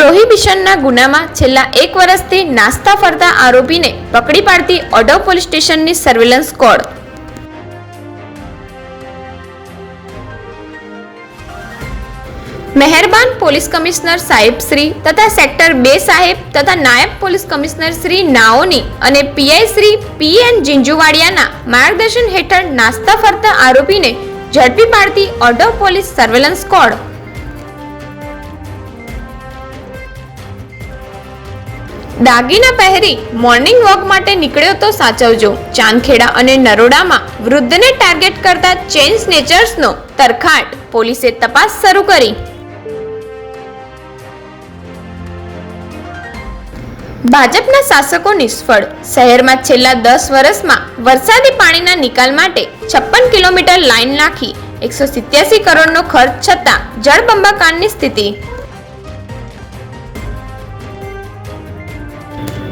પ્રોહિબિશનના ગુનામાં છેલ્લા 1 વર્ષથી નાસ્તા ફરતા આરોપીને પકડી પાડતી ઓઢવ પોલીસ સ્ટેશનની સર્વેલન્સ સ્ક્વોડ. મહેરબાન પોલીસ કમિશનર સાહેબ શ્રી તથા સેક્ટર 2 સાહેબ તથા નાયબ પોલીસ કમિશનર શ્રી નાઓની અને પીઆઈ શ્રી પીએન જીંજુવાડિયાના માર્ગદર્શન હેઠળ નાસ્તા ફરતા આરોપીને ઝડપી પાડતી ઓઢવ પોલીસ સર્વેલન્સ સ્ક્વોડ. દાગીના પહેરી મોર્નિંગ વોક માટે નીકળ્યો તો સાચવજો. ચાંદખેડા અને નરોડામાં વૃદ્ધને ટાર્ગેટ કરતા ચેઇન સ્નેચર્સનો તરખાટ. પોલીસે તપાસ શરૂ કરી. ભાજપના શાસકો નિષ્ફળ. શહેરમાં છેલ્લા 10 વર્ષમાં વરસાદી પાણીના નિકાલ માટે 56 કિલોમીટર લાઈન નાખી 187 કરોડનો ખર્ચ છતાં જળબંબાકારની સ્થિતિ.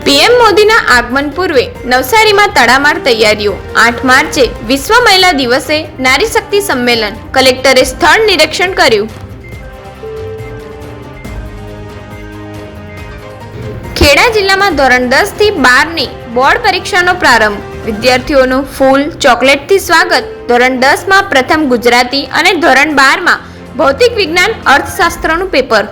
પીએમ મોદીના આગમન પૂર્વે નવસારીમાં તડામાર તૈયારીઓ. 8 માર્ચે વિશ્વ મહિલા દિવસે નારી શક્તિ સંમેલન. કલેક્ટરે સ્થળ નિરીક્ષણ કર્યું. ખેડા જિલ્લામાં ધોરણ 10 થી 12ની બોર્ડ પરીક્ષાનો પ્રારંભ. વિદ્યાર્થીઓનું ફૂલ ચોકલેટથી સ્વાગત. ધોરણ 10માં પ્રથમ ગુજરાતી અને ધોરણ 12માં ભૌતિક વિજ્ઞાન અર્થશાસ્ત્રનું પેપર.